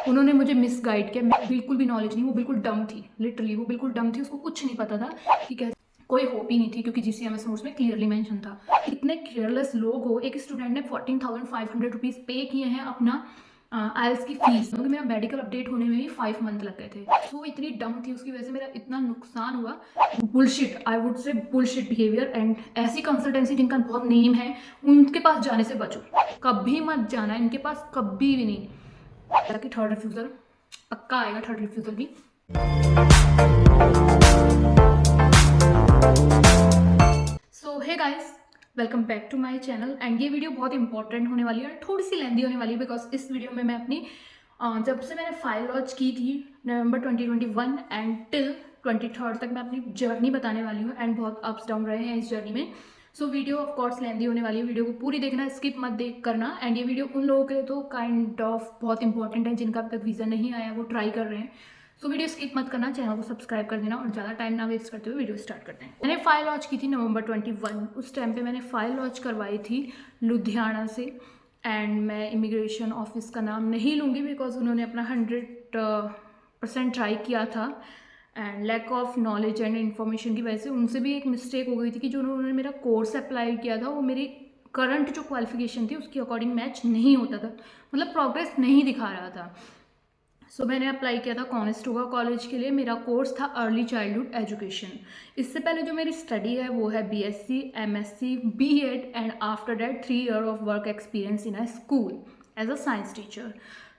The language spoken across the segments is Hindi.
उन्होंने मुझे मिसगाइड किया। मैं बिल्कुल भी नॉलेज नहीं, वो बिल्कुल डम थी, लिटरली वो बिल्कुल डम थी, उसको कुछ नहीं पता था कि कैसे, कोई होप ही नहीं थी क्योंकि जीसीएमएस नोट्स में क्लियरली मेंशन था। इतने केयरलेस लोग हो, एक स्टूडेंट ने 14,500 रुपीज़ पे किए हैं अपना आइल्स की फीस, क्योंकि मेरा मेडिकल अपडेट होने में ही 5 मंथ लग गए थे। तो इतनी डम थी, उसकी वजह से मेरा इतना नुकसान हुआ। Bullshit, I would say bullshit behaviour. And ऐसी कंसल्टेंसी जिनका बहुत नेम है, उनके पास जाने से बचो, कभी मत जाना इनके पास, कभी भी नहीं। हालांकि थर्ड रिफ्यूज़ल पक्का आएगा, थर्ड रिफ्यूज़ल भी। So hey guys, welcome back to my channel. And ये वीडियो बहुत इंपॉर्टेंट होने वाली है, थोड़ी सी लेंदी होने वाली है, बिकॉज इस वीडियो में मैं अपनी जब से मैंने फाइल लॉन्च की थी नवंबर 2021 एंड टिल 23rd तक मैं अपनी जर्नी बताने वाली हूँ। एंड बहुत अप्स डाउन रहे हैं इस जर्नी में। सो वीडियो ऑफ कोर्स लेंदी होने वाली है, वीडियो को पूरी देखना, स्किप मत देख करना। एंड ये वीडियो उन लोगों के लिए तो काइंड ऑफ बहुत इंपॉर्टेंट है जिनका अभी तक वीज़ा नहीं आया, वो ट्राई कर रहे हैं। सो वीडियो स्किप मत करना, चैनल को सब्सक्राइब कर देना और ज़्यादा टाइम ना वेस्ट करते हुए वीडियो स्टार्ट करते हैं। मैंने फाइल लॉन्च की थी नवंबर 21। उस टाइम पे मैंने फाइल लॉन्च करवाई थी लुधियाना से। एंड मैं इमिग्रेशन ऑफिस का नाम नहीं लूँगी बिकॉज उन्होंने अपना 100% ट्राई किया था। And lack of knowledge and information की वजह से उनसे भी एक मिस्टेक हो गई थी कि जो उन्होंने मेरा कोर्स अप्लाई किया था वो मेरी करंट जो क्वालिफिकेशन थी उसकी अकॉर्डिंग मैच नहीं होता था, मतलब प्रोग्रेस नहीं दिखा रहा था। सो मैंने अप्लाई किया था कॉनेस्टोगा कॉलेज के लिए। मेरा कोर्स था अर्ली चाइल्डहुड एजुकेशन। इससे पहले जो मेरी स्टडी है वो है BSc, MSc, BEd and after that 3 year of work experience in a school as a science teacher.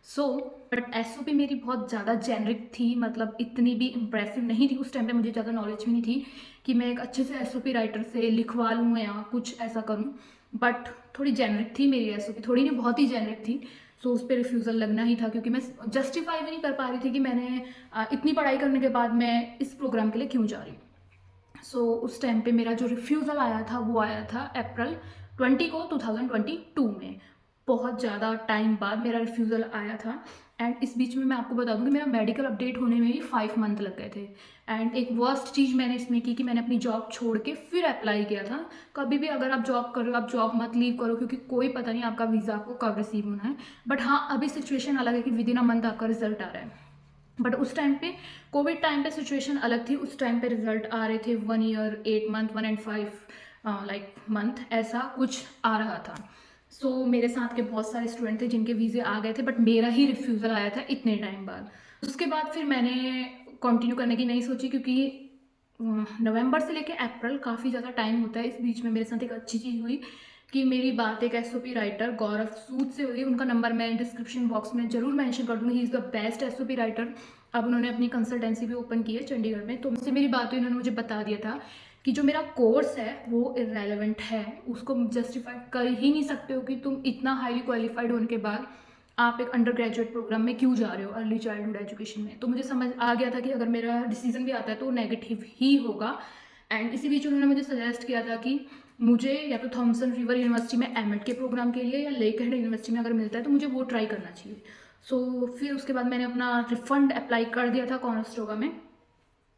So but SOP मेरी बहुत ज़्यादा जेनरिक थी, मतलब इतनी भी इम्प्रेसिव नहीं थी। उस टाइम पे मुझे ज़्यादा नॉलेज भी नहीं थी कि मैं एक अच्छे से एसओपी राइटर से लिखवा लूँ या कुछ ऐसा करूँ। बट थोड़ी जेनरिक थी मेरी एसओपी, थोड़ी नहीं बहुत ही जेनरिक थी। सो उस पर रिफ्यूज़ल लगना ही था क्योंकि मैं जस्टिफाई भी नहीं कर पा रही थी कि मैंने इतनी पढ़ाई करने के बाद मैं इस प्रोग्राम के लिए क्यों जा रही हूँ। सो उस टाइम पे मेरा जो रिफ्यूज़ल आया था वो आया था अप्रैल 20 को 2022 में। बहुत ज़्यादा टाइम बाद मेरा रिफ्यूज़ल आया था। एंड इस बीच में मैं आपको बता दूँ कि मेरा मेडिकल अपडेट होने में ही 5 मंथ लग गए थे। एंड एक वर्स्ट चीज़ मैंने इसमें की कि मैंने अपनी जॉब छोड़ के फिर अप्लाई किया था। कभी भी अगर आप जॉब कर रहे हो, आप जॉब मत लीव करो क्योंकि कोई पता नहीं आपका वीज़ा आपको कब रिसीव होना है। बट हाँ, अभी सिचुएशन अलग है कि विद इन अ मंथ आपका रिजल्ट आ रहा है। बट उस टाइम पे कोविड टाइम पे सिचुएशन अलग थी। उस टाइम पे रिजल्ट आ रहे थे 1 year 8 month, 1 and 5 like month, ऐसा कुछ आ रहा था। सो मेरे साथ के बहुत सारे स्टूडेंट थे जिनके वीज़े आ गए थे, बट मेरा ही रिफ्यूज़ल आया था इतने टाइम बाद। उसके बाद फिर मैंने कंटिन्यू करने की नहीं सोची क्योंकि नवंबर से लेके अप्रैल काफ़ी ज़्यादा टाइम होता है। इस बीच में मेरे साथ एक अच्छी चीज़ हुई कि मेरी बात एक एसओपी राइटर गौरव सूद से हुई। उनका नंबर मैं डिस्क्रिप्शन बॉक्स में जरूर मेंशन कर दूँगी। He is the best SOP writer. अब उन्होंने अपनी कंसल्टेंसी भी ओपन की है चंडीगढ़ में। तो उनसे मेरी बात हुई, उन्होंने मुझे बता दिया था कि जो मेरा कोर्स है वो इरेलीवेंट है, उसको जस्टिफाई कर ही नहीं सकते हो कि तुम इतना हाईली क्वालिफाइड होने के बाद आप एक अंडर ग्रेजुएट प्रोग्राम में क्यों जा रहे हो अर्ली चाइल्डहुड एजुकेशन में। तो मुझे समझ आ गया था कि अगर मेरा डिसीजन भी आता है तो वो नेगेटिव ही होगा। एंड इसी बीच उन्होंने मुझे सजेस्ट किया था कि मुझे या तो थॉमसन रिवर यूनिवर्सिटी में एमएड के प्रोग्राम के लिए या लेक हेड यूनिवर्सिटी में अगर मिलता है तो मुझे वो ट्राई करना चाहिए। सो फिर उसके बाद मैंने अपना रिफंड अप्लाई कर दिया था कॉनेस्टोगा में।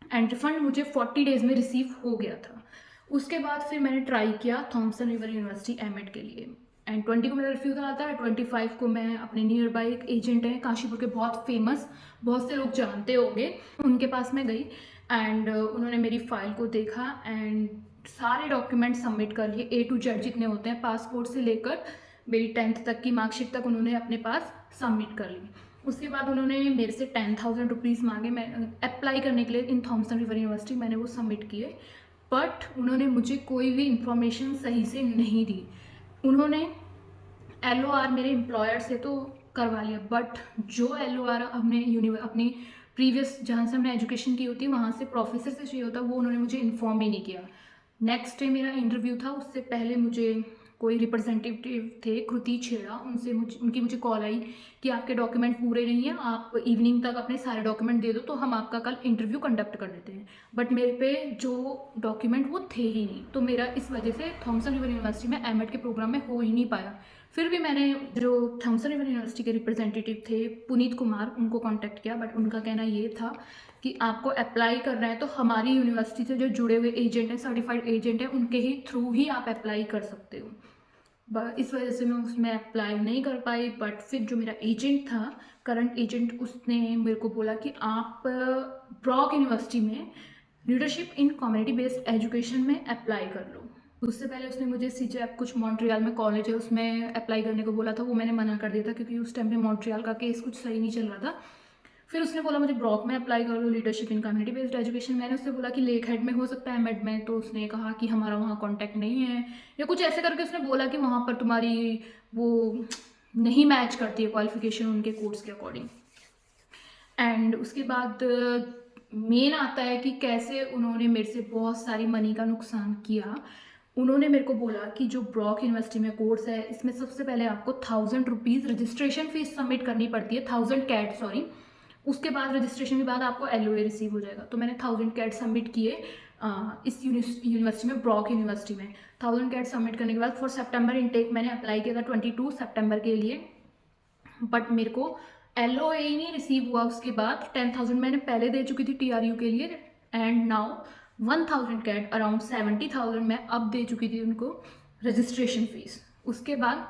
एंड रिफंड मुझे 40 डेज में रिसीव हो गया था। उसके बाद फिर मैंने ट्राई किया थॉमसन रिवर यूनिवर्सिटी एमएड के लिए। एंड 20 को मेरा रिफ्यूज़ल आता है। 25 को मैं अपने नियर बाई एक एजेंट है काशीपुर के, बहुत फेमस, बहुत से लोग जानते होंगे, उनके पास मैं गई। एंड उन्होंने मेरी फाइल को देखा एंड सारे डॉक्यूमेंट सबमिट कर लिए, ए टू जेड जितने होते हैं, पासपोर्ट से लेकर मेरी 10th तक की मार्कशीट तक उन्होंने अपने पास सबमिट कर ली। उसके बाद उन्होंने मेरे से 10,000 रुपीज़ मांगे मैं अप्लाई करने के लिए इन थॉमसन रिवर यूनिवर्सिटी। मैंने वो सबमिट किए, बट उन्होंने मुझे कोई भी इंफॉर्मेशन सही से नहीं दी। उन्होंने LOR मेरे एम्प्लॉयर से तो करवा लिया, बट जो LOR हमने अपनी प्रीवियस जहाँ से हमने एजुकेशन की होती है वहाँ से प्रोफेसर से चाहिए होता, वो उन्होंने मुझे इन्फॉर्म ही नहीं किया। नेक्स्ट डे मेरा इंटरव्यू था, उससे पहले मुझे कोई रिप्रेजेंटेटिव थे कृति छेड़ा, उनकी मुझे कॉल आई कि आपके डॉक्यूमेंट पूरे नहीं हैं, आप इवनिंग तक अपने सारे डॉक्यूमेंट दे दो तो हम आपका कल इंटरव्यू कंडक्ट कर देते हैं। बट मेरे पे जो डॉक्यूमेंट वो थे ही नहीं, तो मेरा इस वजह से थॉमसन रिवर यूनिवर्सिटी में एमएड के प्रोग्राम में हो ही नहीं पाया। फिर भी मैंने जो थॉमसन रिवर यूनिवर्सिटी के रिप्रेजेंटेटिव थे पुनीत कुमार, उनको कांटेक्ट किया। बट उनका कहना ये था कि आपको अप्लाई करना है तो हमारी यूनिवर्सिटी से जो जुड़े हुए एजेंट हैं, सर्टिफाइड एजेंट हैं, उनके ही थ्रू ही आप अप्लाई कर सकते हो। इस वजह से मैं उसमें अप्लाई नहीं कर पाई। बट फिर जो मेरा एजेंट था, करंट एजेंट, उसने मेरे को बोला कि आप ब्रॉक यूनिवर्सिटी में leadership in community based education में अप्लाई कर लो। उससे पहले उसने मुझे सीजेप, कुछ मॉन्ट्रियल में कॉलेज है उसमें अप्लाई करने को बोला था, वो मैंने मना कर दिया था क्योंकि उस टाइम पे मॉन्ट्रियल का केस कुछ सही नहीं चल रहा था। फिर उसने बोला मुझे ब्रॉक में अप्लाई कर लो, leadership in community based education. मैंने उससे बोला कि लेक हेड में हो सकता है एमएड में, तो उसने कहा कि हमारा वहाँ कॉन्टैक्ट नहीं है या कुछ ऐसे करके उसने बोला कि वहाँ पर तुम्हारी वो नहीं मैच करती है क्वालिफिकेशन उनके कोर्स के अकॉर्डिंग। एंड उसके बाद मेन आता है कि कैसे उन्होंने मेरे से बहुत सारी मनी का नुकसान किया। उन्होंने मेरे को बोला कि जो ब्रॉक यूनिवर्सिटी में कोर्स है इसमें सबसे पहले आपको 1000 रुपीज़ रजिस्ट्रेशन फीस सबमिट करनी पड़ती है, 1000 कैट सॉरी। उसके बाद रजिस्ट्रेशन के बाद आपको एलओए रिसीव हो जाएगा। तो मैंने 1000 कैट सबमिट किए इस यूनिवर्सिटी में, ब्रॉक यूनिवर्सिटी में। 1000 कैट सबमिट करने के बाद फॉर सितंबर इनटेक मैंने अप्लाई किया था 22 सितंबर के लिए। बट मेरे को एलओए ही नहीं रिसीव हुआ। उसके बाद 10,000 मैंने पहले दे चुकी थी टीआरयू के लिए, एंड नाउ 1000 कैट, अराउंड 70,000 मैं अब दे चुकी थी उनको रजिस्ट्रेशन फीस। उसके बाद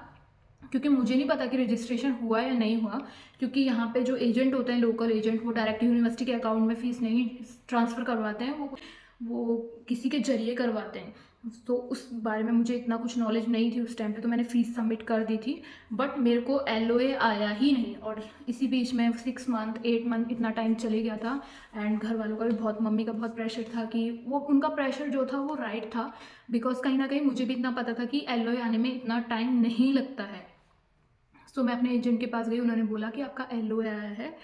क्योंकि मुझे नहीं पता कि रजिस्ट्रेशन हुआ या नहीं हुआ, क्योंकि यहाँ पे जो एजेंट होते हैं, लोकल एजेंट, वो डायरेक्ट यूनिवर्सिटी के अकाउंट में फ़ीस नहीं ट्रांसफ़र करवाते हैं, वो किसी के जरिए करवाते हैं। तो उस बारे में मुझे इतना कुछ नॉलेज नहीं थी उस टाइम पे, तो मैंने फ़ीस सबमिट कर दी थी। बट मेरे को एलओए आया ही नहीं, और इसी बीच में 6 मंथ 8 मंथ इतना टाइम चले गया था। एंड घर वालों का भी बहुत, मम्मी का बहुत प्रेशर था कि वो, उनका प्रेशर जो था वो राइट था, बिकॉज कहीं ना कहीं मुझे भी इतना पता था कि एलओए आने में इतना टाइम नहीं लगता है। सो मैं अपने एजेंट के पास गई, उन्होंने बोला कि आपका एलओए आया है।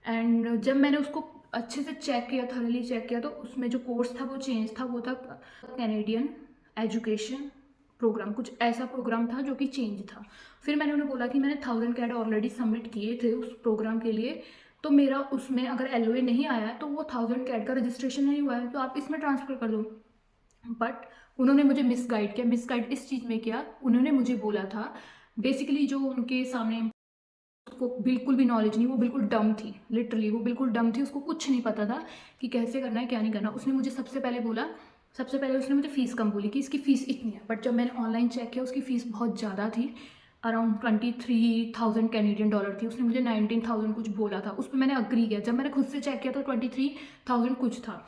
एंड जब मैंने उसको अच्छे से चेक किया, थरली चेक किया, तो उसमें जो कोर्स था वो चेंज था, वो था कैनेडियन एजुकेशन प्रोग्राम, कुछ ऐसा प्रोग्राम था जो कि चेंज था। फिर मैंने उन्हें बोला कि मैंने 1000 कैट ऑलरेडी सबमिट किए थे उस प्रोग्राम के लिए, तो मेरा उसमें अगर एलओए नहीं आया तो वो 1000 कैट का रजिस्ट्रेशन नहीं हुआ है, तो आप इसमें ट्रांसफ़र कर दो। बट उन्होंने मुझे मिसगाइड किया। मिसगाइड इस चीज़ में किया, उन्होंने मुझे बोला था, बेसिकली जो उनके सामने, उसको बिल्कुल भी नॉलेज नहीं, वो बिल्कुल डम थी, लिटरली वो बिल्कुल डम थी, उसको कुछ नहीं पता था कि कैसे करना है क्या नहीं करना। उसने मुझे सबसे पहले बोला, सबसे पहले उसने मुझे फ़ीस कम बोली कि इसकी फ़ीस इतनी है। बट जब मैंने ऑनलाइन चेक किया उसकी फ़ीस बहुत ज़्यादा थी, अराउंड 23,000 कैनेडियन डॉलर थी। उसने मुझे 19,000 कुछ बोला था, उस पर मैंने अग्री किया। जब मैंने खुद से चेक किया तो 23,000 कुछ था।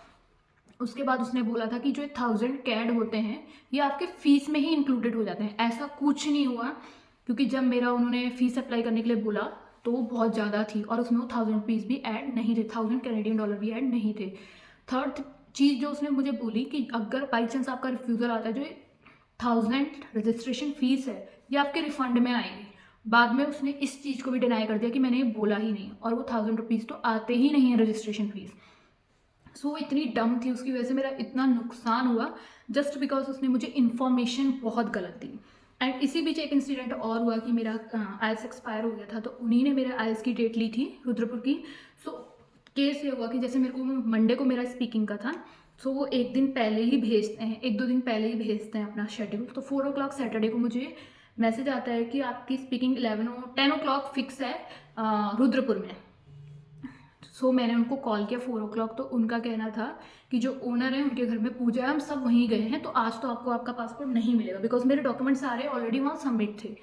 उसके बाद उसने बोला था कि जो 1000 कैड होते हैं ये आपके फ़ीस में ही इंक्लूडेड हो जाते हैं। ऐसा कुछ नहीं हुआ, क्योंकि जब मेरा उन्होंने फ़ीस अप्लाई करने के लिए बोला तो वो बहुत ज़्यादा थी, और उसमें वो 1000 रुपीज़ भी ऐड नहीं थे, 1000 कैनेडियन डॉलर भी ऐड नहीं थे। थर्ड चीज़ जो उसने मुझे बोली कि अगर बाई चांस आपका रिफ्यूज़ल आता है, जो 1000 रजिस्ट्रेशन फ़ीस है ये आपके रिफ़ंड में आएगी। बाद में उसने इस चीज़ को भी डिनाई कर दिया कि मैंने ये बोला ही नहीं, और वो 1000 रुपीज़ तो आते ही नहीं है रजिस्ट्रेशन फ़ीस। सो इतनी डम थी, उसकी वजह से मेरा इतना नुकसान हुआ, जस्ट बिकॉज उसने मुझे इन्फॉर्मेशन बहुत गलत दी। एंड इसी बीच एक इंसिडेंट और हुआ कि मेरा आइल्स एक्सपायर हो गया था, तो उन्हीं ने मेरे आइल्स की डेट ली थी रुद्रपुर की। सो केस ये हुआ कि जैसे मेरे को मंडे को मेरा स्पीकिंग का था, सो वो एक दिन पहले ही भेजते हैं, 1-2 दिन पहले ही भेजते हैं अपना शेड्यूल। तो 4 o'clock सैटरडे को मुझे मैसेज आता है कि आपकी स्पीकिंग 10 o'clock फिक्स है रुद्रपुर में। मैंने उनको कॉल किया 4 o'clock, तो उनका कहना था कि जो ओनर है उनके घर में पूजा है, हम सब वहीं गए हैं, तो आज तो आपको आपका पासपोर्ट नहीं मिलेगा, बिकॉज मेरे डॉक्यूमेंट सारे ऑलरेडी वहाँ सबमिट थे,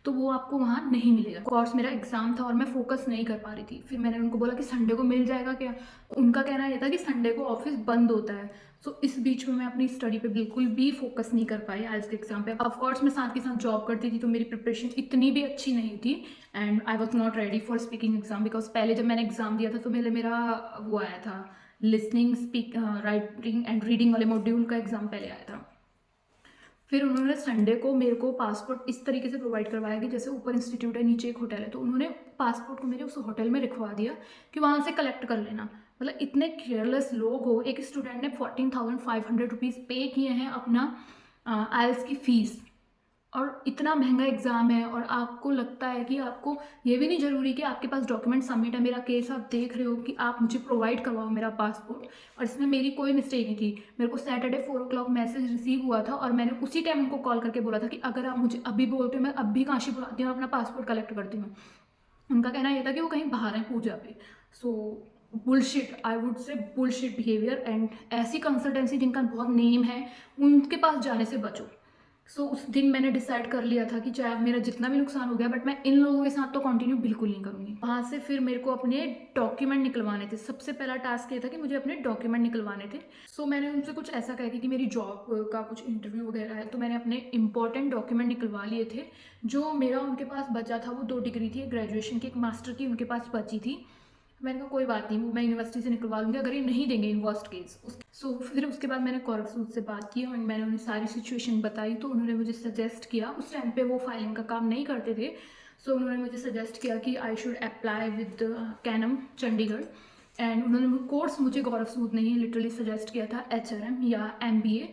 तो वो आपको वहाँ नहीं मिलेगा। कोर्स मेरा एग्जाम था और मैं फोकस नहीं कर पा रही थी। फिर मैंने उनको बोला कि संडे को मिल जाएगा क्या। उनका कहना ये था कि संडे को ऑफिस बंद होता है। इस बीच में मैं अपनी स्टडी पे बिल्कुल भी फोकस नहीं कर पाई आज के एग्जाम पे। ऑफकोर्स मैं साथ के साथ जॉब करती थी, तो मेरी प्रिपरेशन इतनी भी अच्छी नहीं थी, and I was not ready for speaking exam, because पहले जब मैंने एग्जाम दिया था तो मेरा वो आया था, लिसनिंग, राइटिंग एंड रीडिंग वाले मॉड्यूल का एग्जाम पहले आया था। फिर उन्होंने संडे को मेरे को पासपोर्ट इस तरीके से प्रोवाइड करवाया कि जैसे ऊपर इंस्टीट्यूट है, नीचे एक होटल है, तो उन्होंने पासपोर्ट को मेरे उस होटल में रखवा दिया कि वहाँ से कलेक्ट कर लेना। मतलब इतने केयरलेस लोग हो। एक स्टूडेंट ने 14,500 रुपीज़ पे किए हैं अपना आइल्स की फ़ीस, और इतना महंगा एग्ज़ाम है, और आपको लगता है कि आपको ये भी नहीं ज़रूरी कि आपके पास डॉक्यूमेंट सबमिट है। मेरा केस आप देख रहे हो कि आप मुझे प्रोवाइड करवाओ मेरा पासपोर्ट, और इसमें मेरी कोई मिस्टेक नहीं थी। मेरे को सैटरडे 4 o'clock मैसेज रिसीव हुआ था, और मैंने उसी टाइम उनको कॉल करके बोला था कि अगर आप मुझे अभी बोलते हो, मैं अभी काशी बुलाती हूँ, अपना पासपोर्ट कलेक्ट करती हूँ। उनका कहना ये था कि वो कहीं बाहर हैं पूजा पे। Bullshit, I would say bullshit behaviour. And ऐसी कंसल्टेंसी जिनका बहुत नेम है, उनके पास जाने से बचो। सो उस दिन मैंने डिसाइड कर लिया था कि चाहे अब मेरा जितना भी नुकसान हो गया, बट मैं इन लोगों के साथ तो कंटिन्यू बिल्कुल नहीं करूँगी। वहाँ से फिर मेरे को अपने डॉक्यूमेंट निकलवाने थे। सबसे पहला टास्क ये था कि मुझे अपने डॉक्यूमेंट निकलवाने थे। सो मैंने उनसे कुछ ऐसा कहा कि मेरी जॉब का कुछ इंटरव्यू वगैरह है, तो मैंने अपने इंपॉर्टेंट डॉक्यूमेंट निकलवा लिए थे। जो मेरा उनके पास बचा था वो 2 डिग्री थी, एक ग्रेजुएशन की, एक मास्टर की उनके पास बची थी। मैंने कहा कोई बात नहीं, वो मैं यूनिवर्सिटी से निकलवा लूँगी अगर ये नहीं देंगे इन वर्स्ट केस। सो फिर उसके बाद मैंने गौरव सूद से बात की और मैंने उन्हें सारी सिचुएशन बताई, तो उन्होंने मुझे सजेस्ट किया, उस टाइम पे वो फाइलिंग का काम नहीं करते थे। सो उन्होंने मुझे सजेस्ट किया कि I should apply with कैनम Chandigarh. And उन्होंने कोर्स मुझे गौरव सूद ने ही लिटरली सजेस्ट किया था, HRM या MBA।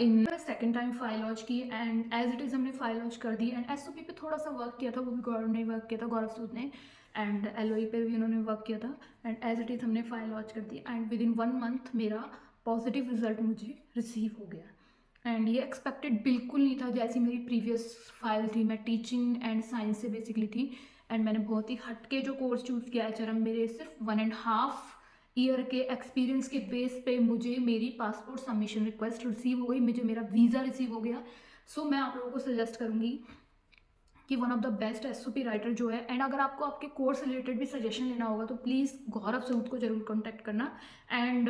In second time file launch की एंड एज इट इज़ हमने फाइल लॉन्च कर दी। एंड SOP पे थोड़ा सा वर्क किया था, वो भी गौरव ने वर्क किया था, गौरव सूद ने। एंड LOE पे भी उन्होंने वर्क किया था। एंड एज इट इज़ हमने फाइल लॉन्च कर दी एंड विद इन 1 मंथ मेरा पॉजिटिव रिजल्ट मुझे रिसीव हो गया। एंड ये एक्सपेक्टेड बिल्कुल नहीं था, जैसी मेरी प्रीवियस फाइल थी, मैं टीचिंग एंड साइंस से बेसिकली थी। एंड मैंने बहुत ही हटके जो कोर्स चूज़ किया HRM, मेरे सिर्फ 1.5 ईयर के एक्सपीरियंस के बेस पे मुझे मेरी पासपोर्ट सबमिशन रिक्वेस्ट रिसीव हो गई, मुझे मेरा वीज़ा रिसीव हो गया। सो मैं आप लोगों को सजेस्ट करूँगी कि one of the best SOP writer जो है। एंड अगर आपको आपके कोर्स रिलेटेड भी सजेशन लेना होगा तो प्लीज़ गौरव सूद को जरूर कॉन्टैक्ट करना। एंड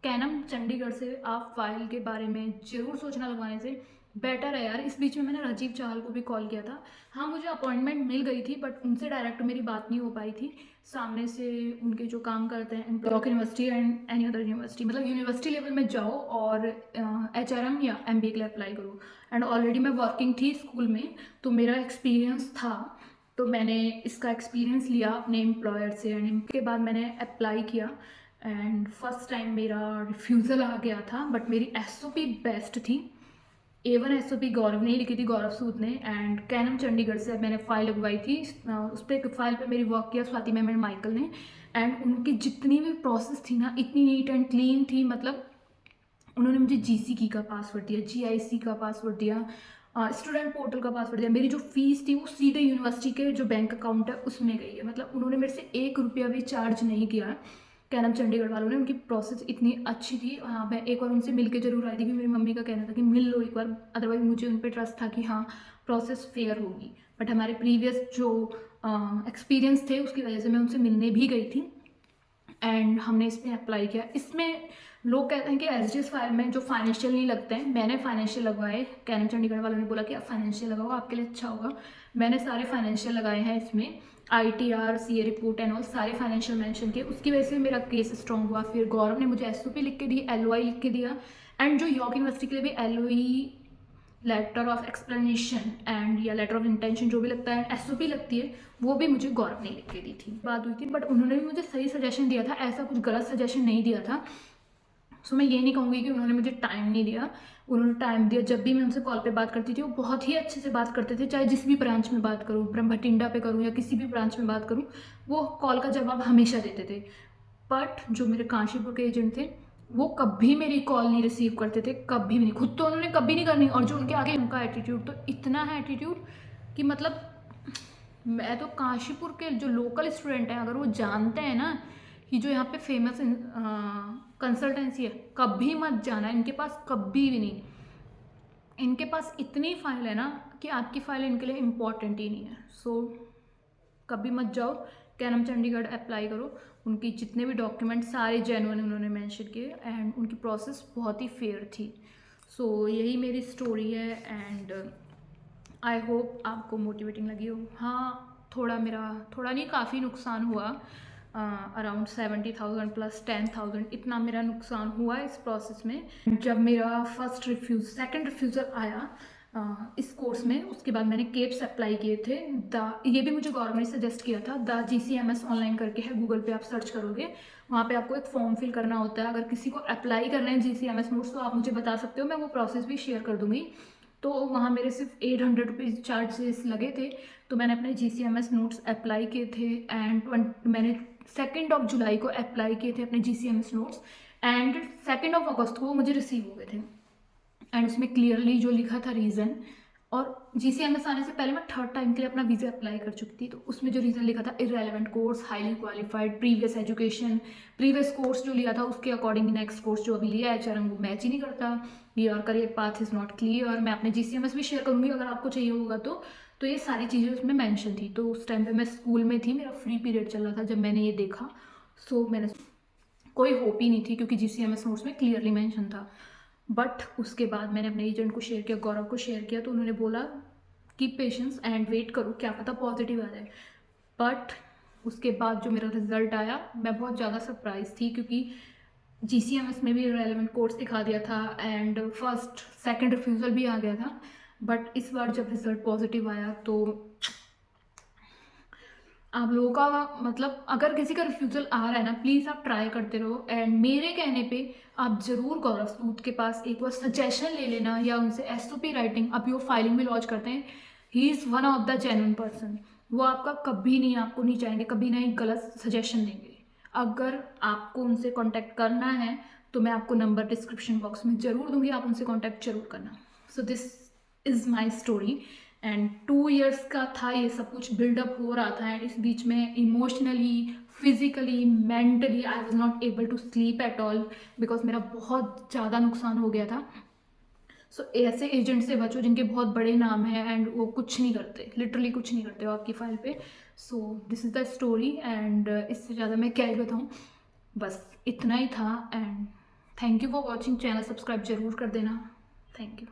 कैनम चंडीगढ़ से आप फाइल के बारे में ज़रूर सोचना लगवाने से बेटर है यार। इस बीच में मैंने राजीव चाहल को भी कॉल किया था। हाँ, मुझे अपॉइंटमेंट मिल गई थी, बट उनसे डायरेक्ट मेरी बात नहीं हो पाई थी। सामने से उनके जो काम करते हैं block university and any other university, मतलब यूनिवर्सिटी लेवल में जाओ और HRM या MBA के लिए अप्लाई करो। एंड ऑलरेडी मैं वर्किंग थी स्कूल में, तो मेरा एक्सपीरियंस था, तो मैंने इसका एक्सपीरियंस लिया अपने एम्प्लॉयर से। एंड इसके बाद मैंने अप्लाई किया एंड फर्स्ट टाइम मेरा रिफ्यूज़ल आ गया था, बट मेरी SOP बेस्ट थी। A1 SOP गौरव ने लिखी थी, गौरव सूद ने। एंड कैनम चंडीगढ़ से मैंने फाइल लगवाई थी, उस पर फाइल पे मेरी वर्क किया स्वाति मैम एंड माइकल ने। एंड उनकी जितनी भी प्रोसेस थी ना, इतनी नीट एंड क्लीन थी। मतलब उन्होंने मुझे GCK का पासवर्ड दिया, GIC का पासवर्ड दिया, स्टूडेंट पोर्टल का पासवर्ड दिया। मेरी जो फीस थी वो सीधे यूनिवर्सिटी के जो बैंक अकाउंट है उसमें गई है। मतलब उन्होंने मेरे से 1 रुपया भी चार्ज नहीं किया कैनम चंडीगढ़ वालों ने। उनकी प्रोसेस इतनी अच्छी थी। हाँ, मैं एक बार उनसे मिल के जरूर आई थी, कि मेरी मम्मी का कहना था कि मिल लो एक बार, अदरवाइज मुझे उन पर ट्रस्ट था कि हाँ प्रोसेस फेयर होगी। बट हमारे प्रीवियस जो एक्सपीरियंस थे उसकी वजह से मैं उनसे मिलने भी गई थी एंड हमने इसमें अप्लाई किया। इसमें लोग कहते हैं कि SGS फाइल में जो फाइनेंशियल नहीं लगते हैं, मैंने फाइनेंशियल लगवाए। कैनम चंडीगढ़ वालों ने बोला कि आप फाइनेंशियल लगाओ, आपके लिए अच्छा होगा। मैंने सारे फाइनेंशियल लगाए हैं इसमें, ITR CA report and all सारे फाइनेंशियल मेंशन किए। उसकी वजह से मेरा केस स्ट्रॉन्ग हुआ। फिर गौरव ने मुझे SOP लिख के दी, LOI लिख के दिया। एंड जो यॉर्क यूनिवर्सिटी के लिए भी LOE, letter of explanation and या लेटर ऑफ इंटेंशन जो भी लगता है, SOP लगती है, वो भी मुझे गौरव ने लिख के दी थी। बात हुई थी, बट उन्होंने भी मुझे सही सजेशन दिया था, ऐसा कुछ गलत सजेशन नहीं दिया था। सो मैं ये नहीं कहूँगी कि उन्होंने मुझे टाइम नहीं दिया, उन्होंने टाइम दिया। जब भी मैं उनसे कॉल पे बात करती थी वो बहुत ही अच्छे से बात करते थे, चाहे जिस भी ब्रांच में बात करूँ, ब्रह्मभटिंडा पे करूँ या किसी भी ब्रांच में बात करूँ, वो कॉल का जवाब हमेशा देते थे। बट जो मेरे काशीपुर के एजेंट थे वो कभी मेरी कॉल नहीं रिसीव करते थे, कभी भी नहीं। खुद तो उन्होंने कभी नहीं करनी, और जो उनके आगे उनका एटीट्यूड तो इतना है एटीट्यूड कि मतलब मैं तो काशीपुर के जो लोकल स्टूडेंट हैं अगर वो जानते हैं ना कि जो यहाँ पे फेमस कंसल्टेंसी है, कभी मत जाना इनके पास, कभी भी नहीं। इनके पास इतनी फाइल है ना कि आपकी फाइल इनके लिए इम्पॉर्टेंट ही नहीं है। सो कभी मत जाओ, कैनम चंडीगढ़ अप्लाई करो। उनकी जितने भी डॉक्यूमेंट सारे जेन्युइन उन्होंने मेंशन किए एंड उनकी प्रोसेस बहुत ही फेयर थी। सो यही मेरी स्टोरी है एंड आई होप आपको मोटिवेटिंग लगी हो। हाँ, थोड़ा नहीं, काफ़ी नुकसान हुआ, अराउंड 70,000 प्लस 10,000 इतना मेरा नुकसान हुआ इस प्रोसेस में। जब मेरा सेकंड रिफ्यूज़ल आया इस कोर्स में, उसके बाद मैंने केप्स अप्लाई किए थे। ये भी मुझे गवर्नमेंट ने सजेस्ट किया था, द GCMS ऑनलाइन करके है, गूगल पे आप सर्च करोगे, वहाँ पे आपको एक फॉर्म फिल करना होता है। अगर किसी को अप्लाई करना है GCMS नोट्स तो आप मुझे बता सकते हो, मैं वो प्रोसेस भी शेयर कर दूँगी। तो वहाँ मेरे सिर्फ 800 रुपीज़ चार्जेस लगे थे। तो मैंने अपने GCMS नोट्स अप्लाई किए थे एंड मैंने 2 जुलाई को अप्लाई किए थे अपने GCMS नोट्स एंड 2 अगस्त को मुझे रिसीव हो गए थे। एंड उसमें क्लियरली जो लिखा था रीज़न, और GCMS आने से पहले मैं थर्ड टाइम के लिए अपना वीज़ा अप्लाई कर चुकी थी। तो उसमें जो रीज़न लिखा था, irrelevant course, highly qualified, previous education, previous course जो लिया था उसके अकॉर्डिंग नेक्स्ट कोर्स जो अभी लिया है HRM वो मैच ही नहीं करता, your career path is not clear. मैं अपने GCMS भी शेयर करूँगी अगर आपको चाहिए होगा तो ये सारी चीज़ें उसमें मैंशन थी। तो उस टाइम पे मैं स्कूल में थी, मेरा फ्री पीरियड चल रहा था जब मैंने ये देखा। सो मैंने, कोई होप ही नहीं थी क्योंकि GCMS नोट्स में क्लियरली मेंशन था। बट उसके बाद मैंने अपने एजेंट को शेयर किया, गौरव को शेयर किया, तो उन्होंने बोला कि पेशेंस एंड वेट करो, क्या पता पॉजिटिव आ जाए। बट उसके बाद जो मेरा रिजल्ट आया, मैं बहुत ज़्यादा सरप्राइज थी क्योंकि GCMS में भी रेलेवेंट कोर्स दिखा दिया था एंड फर्स्ट सेकंड रिफ्यूज़ल भी आ गया था। बट इस बार जब रिजल्ट पॉजिटिव आया तो आप लोगों का मतलब, अगर किसी का रिफ्यूज़ल आ रहा है ना, प्लीज़ आप ट्राई करते रहो। एंड मेरे कहने पे आप ज़रूर गौरव सूद के पास एक बार सजेशन ले लेना या उनसे SOP राइटिंग, अभी वो फाइलिंग भी लॉन्च करते हैं। He is one of the genuine person. वो आपका कभी नहीं, आपको नहीं चाहेंगे, कभी नहीं गलत सजेशन देंगे। अगर आपको उनसे कॉन्टैक्ट करना है तो मैं आपको नंबर डिस्क्रिप्शन बॉक्स में ज़रूर दूंगी, आप उनसे कॉन्टैक्ट जरूर करना। So this is my story and 2 years का था ये सब कुछ, बिल्डअप हो रहा था। एंड इस बीच में emotionally, physically, mentally I was not able to sleep at all because मेरा बहुत ज़्यादा नुकसान हो गया था। सो ऐसे एजेंट से बचो जिनके बहुत बड़े नाम हैं एंड वो कुछ नहीं करते, लिटरली कुछ नहीं करते हो आपकी फाइल पे। So this is the story and इससे ज़्यादा मैं क्या ही बताऊँ, बस इतना ही था। And thank you for watching, channel subscribe जरूर कर देना। Thank you.